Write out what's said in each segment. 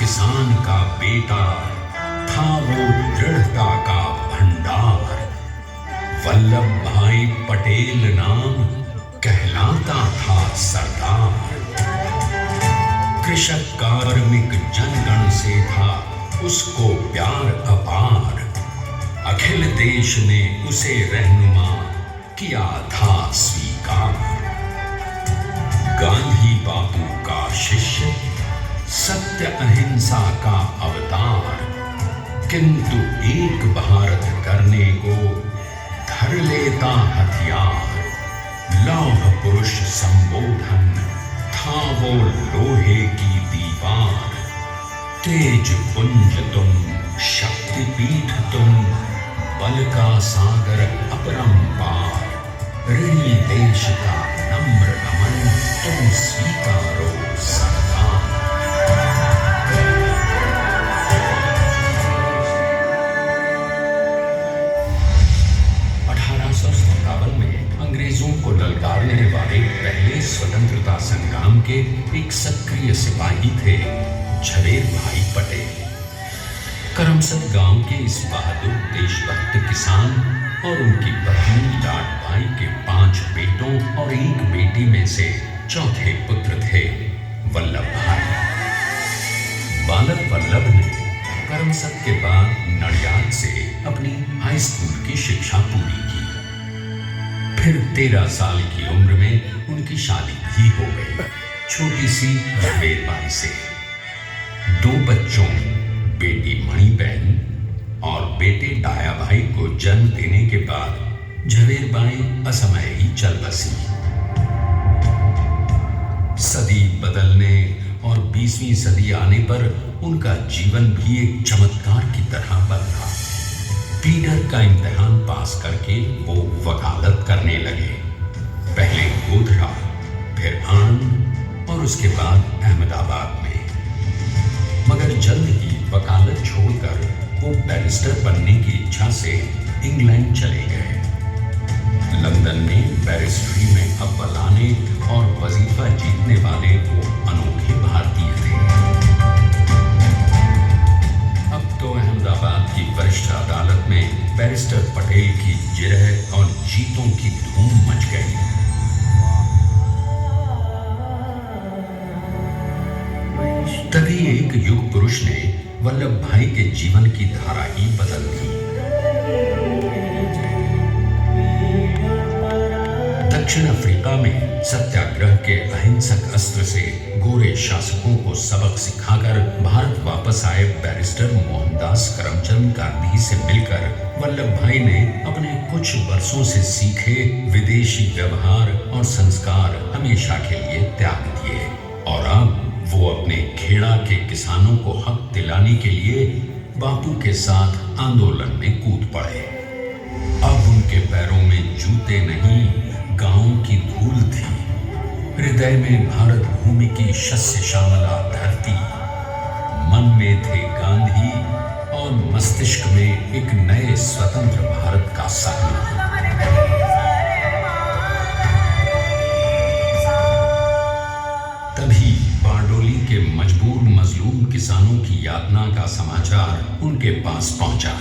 किसान का बेटा था वो दृढ़ता का भंडार। वल्लभ भाई पटेल नाम कहलाता था सरदार। कृषक कार्मिक जनगण से था उसको प्यार अपार। अखिल देश ने उसे रहनुमा किया था स्वीकार। गांधी बापू का शिष्य, सत्य अहिंसा का अवतार, किंतु एक भारत करने को धर लेता हथियार। लौह पुरुष संबोधन था वो लोहे की दीवार। तेज पुंज तुम, शक्तिपीठ तुम, बल का सागर अपरंपार। ऋणी देश का नम्र नमन तुम स्वीकारो सरदार। 1857 में अंग्रेजों को ललकारने वाले पहले स्वतंत्रता संग्राम के एक सक्रिय सिपाही थे झवेर भाई पटेल। करमसद गांव के इस बहादुर देशभक्त किसान और उनकी पत्नी लाट भाई के 5 बेटों और 1 बेटी में से चौथे पुत्र थे वल्लभ भाई। बालक वल्लभ ने करमसद के बाद नडियाद से अपनी हाई स्कूल की शिक्षा पूरी की। फिर 13 साल की उम्र में उनकी शादी भी हो गई छोटी सी झवेर बाई से। 2 बच्चों, बेटी मणिबेन और बेटे डाया भाई को जन्म देने के बाद झवेर बाई असमय ही चल बसी। सदी बदलने और 20वीं सदी आने पर उनका जीवन भी एक चमत्कार की तरह बदला। प्लीडर का इम्तिहान पास करके वो वकालत करने लगे। पहले गोधरा, फिर आणंद और उसके बाद अहमदाबाद में। मगर जल्द ही वकालत छोड़कर वो बैरिस्टर बनने की इच्छा से इंग्लैंड चले गए। लंदन में बैरिस्ट्री में अव्वल आने और वजीफा जीतने वाले वो अनोखे भारतीय थे। अब तो अहमदाबाद की वरिष्ठ अदालत में बैरिस्टर पटेल की जिरह और जीतों की धूम मच गई। तभी एक युग पुरुष ने वल्लभ भाई के जीवन की धारा ही बदल दी। दक्षिण अफ्रीका में सत्याग्रह के अहिंसक अस्त्र से गोरे शासकों को सबक सिखाकर भारत वापस आए बैरिस्टर मोहनदास करमचंद गांधी से मिलकर वल्लभ भाई ने अपने कुछ वर्षों से सीखे विदेशी व्यवहार और संस्कार हमेशा के लिए त्याग दिए और अब वो अपने खेड़ा के किसानों को हक दिलाने के लिए बापू के साथ आंदोलन में कूद पड़े। अब उनके पैरों में जूते नहीं, गांव की धूल थी। हृदय में भारत भूमि की शस्य श्यामला धरती। मन में थे गांधी और मस्तिष्क में एक नए स्वतंत्र भारत का सपना। तभी बारडोली के मजबूर मजलूम किसानों की यातना का समाचार उनके पास पहुंचा।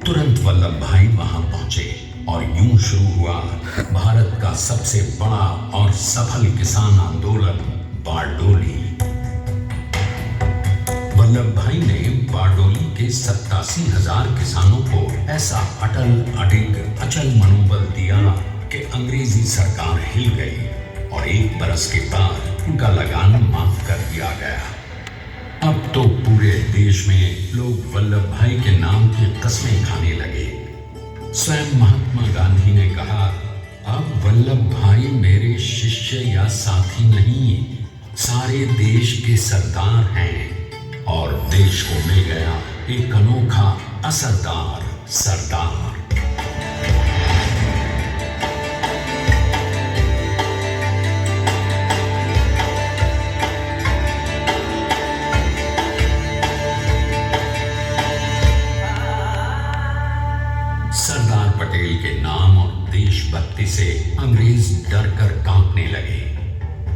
तुरंत वल्लभ भाई वहां पहुंचे और यूं शुरू हुआ भारत का सबसे बड़ा और सफल किसान आंदोलन बारडोली। वल्लभ भाई ने बारडोली के 87,000 किसानों को ऐसा अटल अडिग अचल मनोबल दिया कि अंग्रेजी सरकार हिल गई और 1 बरस के बाद उनका लगान माफ कर दिया गया। अब तो पूरे देश में लोग वल्लभ भाई के नाम की कस्में खाने लगे। स्वयं महात्मा गांधी ने कहा, अब वल्लभ भाई मेरे शिष्य या साथी नहीं, सारे देश के सरदार हैं और देश को मिल गया एक अनोखा असरदार सरदार। सरदार पटेल के नाम और देशभक्ति से अंग्रेज डर कर कांपने लगे।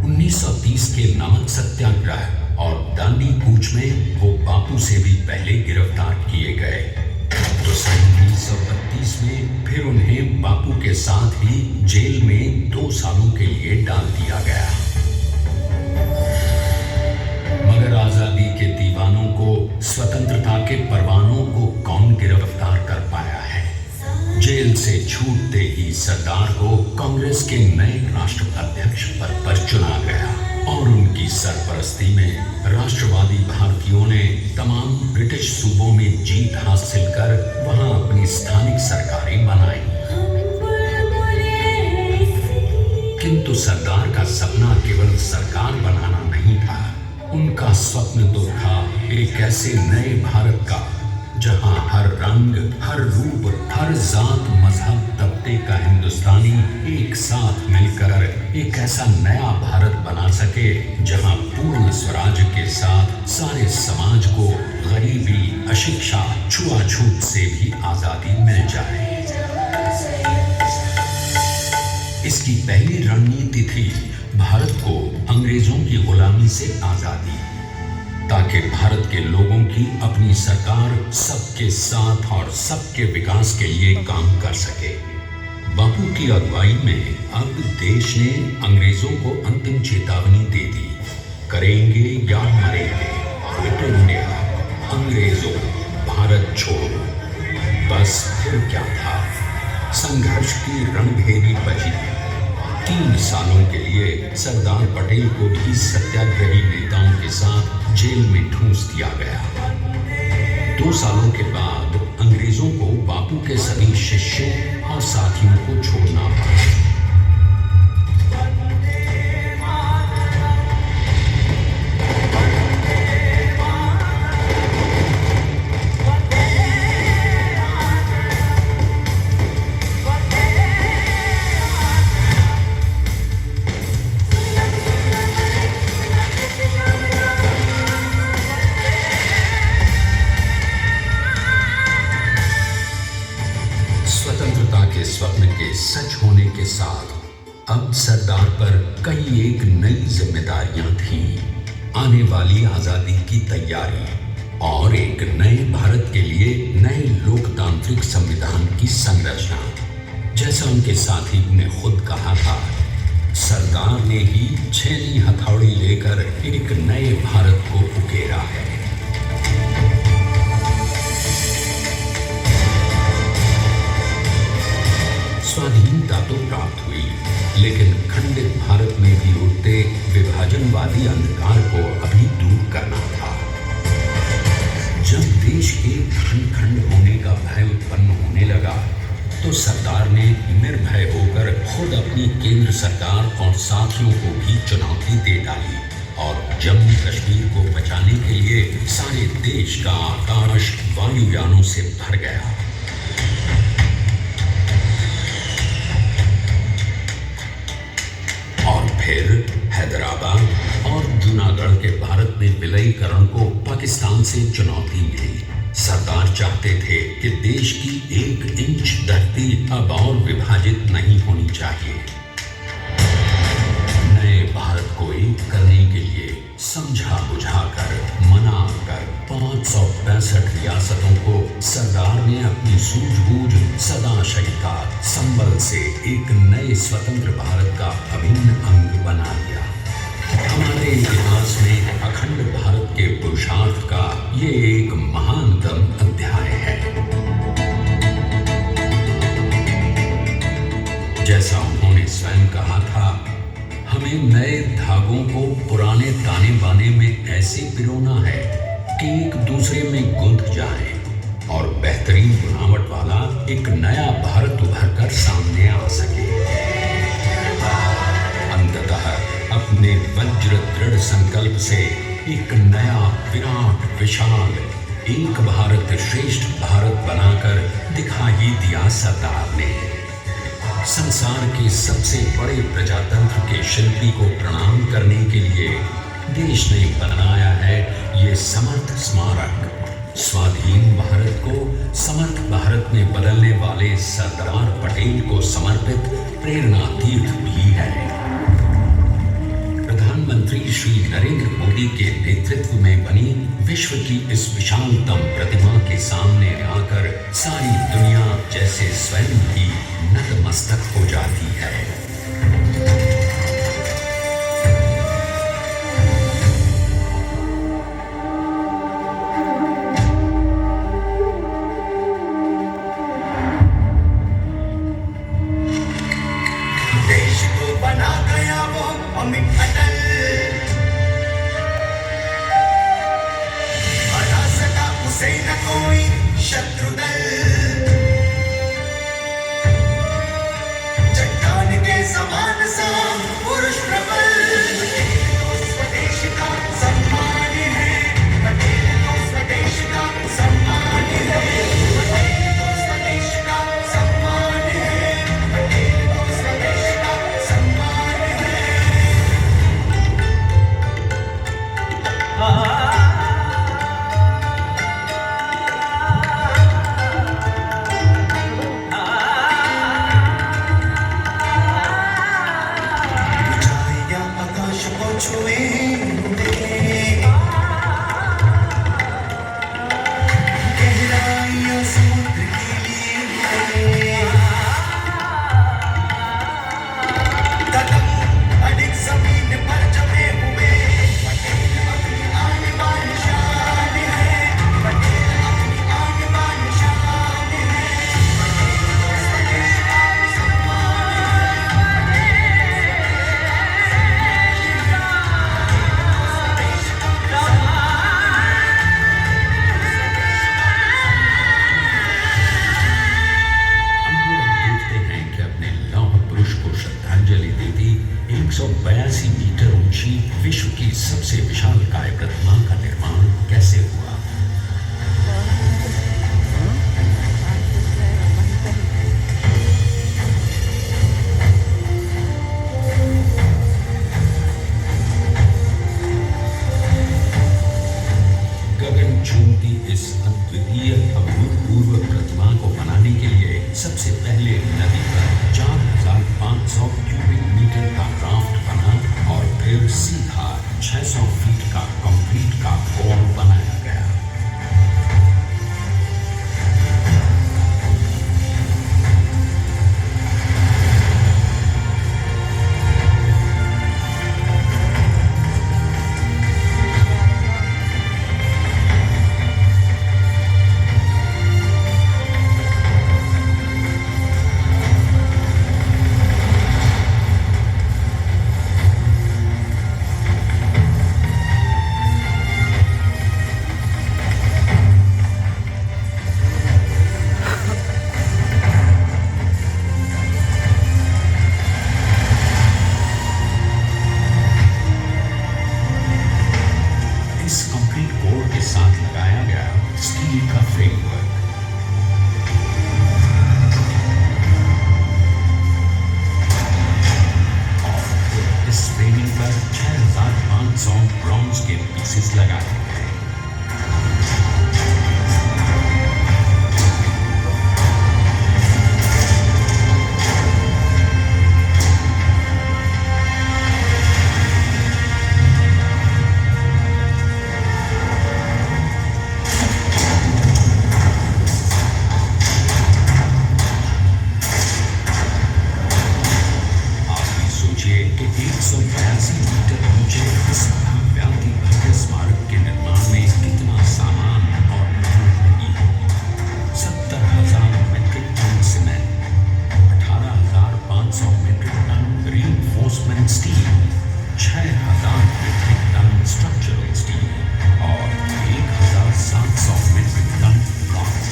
1930 के नमक सत्याग्रह और दांडी कूच में वो बापू से भी पहले गिरफ्तार किए गए। तो सन 1932 में फिर उन्हें बापू के साथ ही जेल में 2 सालों के लिए डाल दिया गया। मगर आजादी के दीवानों को, स्वतंत्रता के परवानों को कौन गिरफ्तार कर पाया है? जेल से छूटते ही सरदार को कांग्रेस के नए राष्ट्राध्यक्ष पद पर चुना गया और उनकी सरपरस्ती में राष्ट्रवादी भारतीयों ने तमाम ब्रिटिश सूबों में जीत हासिल कर वहां अपनी स्थानिक सरकारें बनाई। किंतु सरदार का सपना केवल सरकार बनाना नहीं था। उनका स्वप्न तो था एक ऐसे नए भारत का जहां हर रंग, हर रूप, हर जात, मजहब, तबके का हिंदुस्तानी एक साथ मिलकर एक ऐसा नया भारत बना सके जहां पूर्ण स्वराज के साथ सारे समाज को गरीबी, अशिक्षा, छुआछूत से भी आजादी मिल जाए। इसकी पहली रणनीति थी भारत को अंग्रेजों की गुलामी से आजादी, ताकि भारत के लोगों की अपनी सरकार सबके साथ और सबके विकास के लिए काम कर सके। बापू की अगुवाई में अब देश ने अंग्रेजों को अंतिम चेतावनी दे दी, करेंगे या मरेंगे, क्विट इंडिया, अंग्रेजों, भारत छोड़ो। बस फिर क्या था, संघर्ष की रणभेरी बजी। 3 सालों के लिए सरदार पटेल को भी सत्याग्रही नेताओं के साथ जेल में ठूंस दिया गया। 2 सालों के बाद अंग्रेजों को बापू के सभी शिष्यों और साथियों को छोड़ना पड़ा। स्वतंत्रता के स्वप्न के सच होने के साथ अब सरदार पर कई एक नई जिम्मेदारियां थीं। आने वाली आजादी की तैयारी और एक नए भारत के लिए नए लोकतांत्रिक संविधान की संरचना। जैसा उनके साथी ने खुद कहा था, सरदार ने ही छेनी हथौड़ी लेकर एक नए भारत को उकेरा है। स्वाधीनता तो प्राप्त हुई, लेकिन खंडित भारत में भी उठते विभाजनवादी अंधकार को अभी दूर करना था। जब देश के खंड खंड होने का भय उत्पन्न होने लगा, तो सरदार ने निर्भय होकर खुद अपनी केंद्र सरकार और साथियों को भी चुनौती दे डाली और जम्मू कश्मीर को बचाने के लिए सारे देश का आकाश वायुयानों से भर गया। फिर हैदराबाद और जूनागढ़ के भारत में विलयीकरण को पाकिस्तान से चुनौती मिली। सरदार चाहते थे कि देश की 1 इंच धरती अब और विभाजित नहीं होनी चाहिए। नए भारत को एक करने के लिए समझा बुझाकर, मनाकर 565 रियासतों को सरदार ने अपनी सूझबूझ, सदाशयिता, संबल से एक नए स्वतंत्र भारत का अभिन्न अंग बना लिया। हमारे इतिहास में अखंड भारत के पुरुषार्थ का ये एक महानतम अध्याय है। जैसा उन्होंने स्वयं कहा था, हमें नए धागों को पुराने ताने बाने में ऐसे पिरोना है कि एक दूसरे में गुंथ जाए और बेहतरीन बनावट वाला एक नया भारत उभर कर सामने आ सके। अंततः अपने वज्र दृढ़ संकल्प से एक नया विराट विशाल एक भारत श्रेष्ठ भारत बनाकर दिखा ही दिया सरदार ने। संसार के सबसे बड़े प्रजातंत्र के शिल्पी को प्रणाम करने के लिए देश ने बनाया है ये समर्थ स्मारक। स्वाधीन भारत को समर्थ भारत में बदलने वाले सरदार पटेल को समर्पित प्रेरणा तीर्थ भी है। प्रधानमंत्री श्री नरेंद्र मोदी के नेतृत्व में बनी विश्व की इस विशालतम प्रतिमा के सामने आकर सारी दुनिया जैसे स्वयं ही नतमस्तक हो जाती है। देश को बना गया वो अमित अटल, हरा सका उसे न कोई शत्रु दल। चट्टान के समान सा पुरुष प्रबल, पटेल तो स्वदेश का सम्मान है, पटेल तो स्वदेश का सम्मान है, पटेल तो स्वदेश का सम्मान है, पटेल तो स्वदेश का सम्मान है। ऊंचाइयां आकाश को छुएंगे, गहराइयां समुद्र की लीलें, कदम अडिग जमीन पर जमे हुए, पटेल अपनी आन बान शान है, पटेल अपनी आन बान शान है, पटेल तो स्वदेश का सम्मान है, हम लोग देखते हैं कि अपने लौह पुरुष को श्रद्धांजलि देती 182 मीटर ऊंची विश्व की सबसे विशालकाय प्रतिमा का निर्माण कैसे हुआ। गगन चूमती इस अद्वितीय अभूतपूर्व प्रतिमा को बनाने के लिए सबसे पहले नदी पर 4,500 क्यूबिक मीटर का राफ्ट बना और फिर सीधा 600 फीट का कंक्रीट का पोल बनाया गया। इस कंक्रीट कोर के साथ लगाया गया स्टील का फ्रेमवर्क और इस फ्रेमिंग पर 6,500 ब्रॉन्ज के पीसेस लगाए गए। आप भी सोचिए कि 182 मीटर ऊंचे इस भव्याति भव्य स्मारक के निर्माण में कितना सामान और मेहनत लगी होगी। 70,000 metric ton cement, 18,500 metric ton reinforcement steel, 6,000 metric ton structural steel और 1,700 metric ton bronze.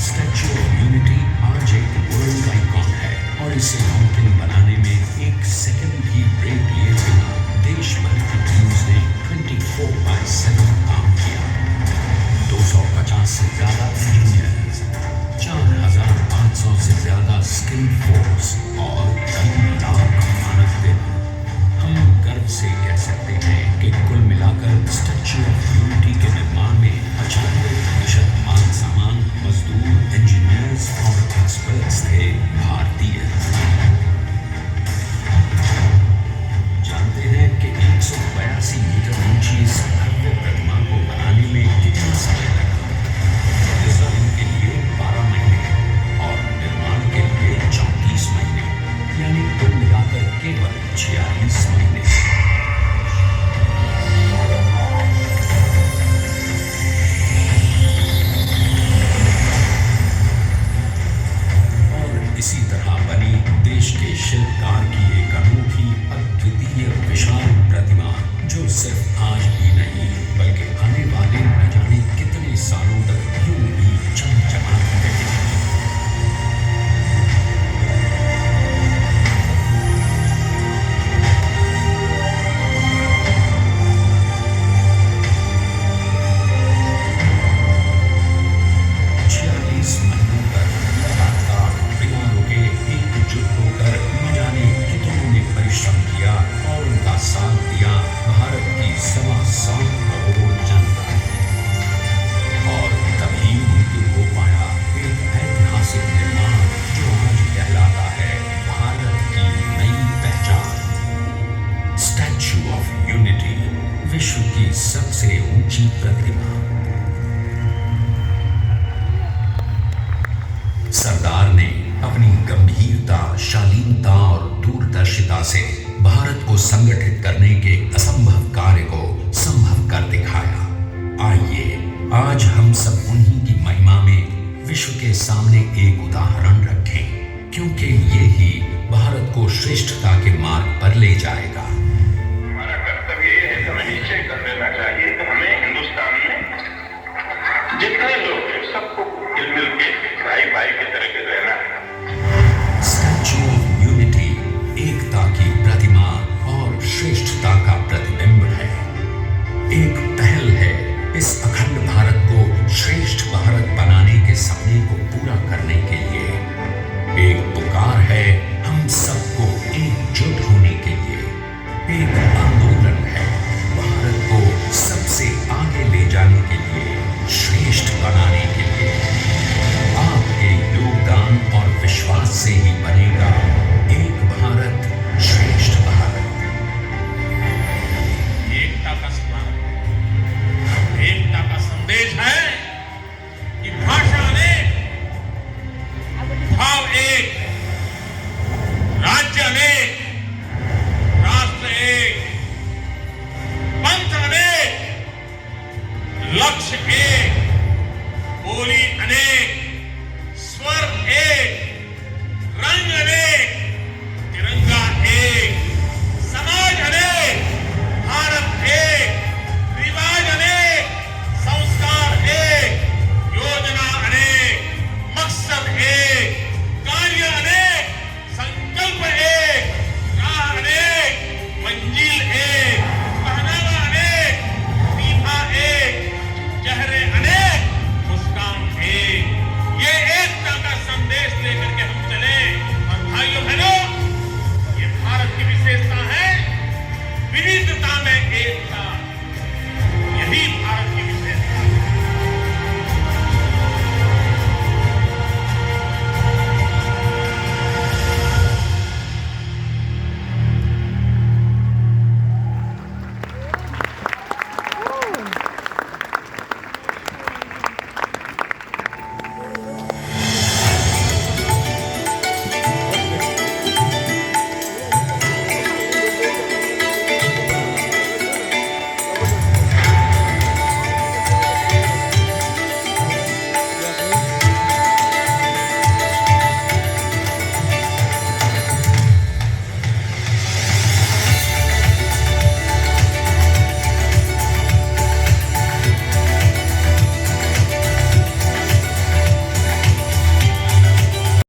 Statue of unity आज एक वर्ल्ड आइकॉन है और इसे मुमकिन बनाने में एक सेकंड भी ब्रेक लिए बिना देश भर की टीम्स ने 24/7 काम किया। 250 से ज्यादा इंजीनियर्स, 4,500 से ज्यादा स्किल फोर्स और 3 लाख मानव दिन। हम गर्व से कह सकते हैं कि कुल मिलाकर स्टैच्यू ऑफ यूनिटी के निर्माण में 95% मान सफलता से भारत को संगठित करने के असंभव कार्य को संभव कर दिखाया। आइए आज हम सब उन्हीं की महिमा में विश्व के सामने एक उदाहरण रखें, क्योंकि ये ही भारत को श्रेष्ठता के मार्ग पर ले जाएगा।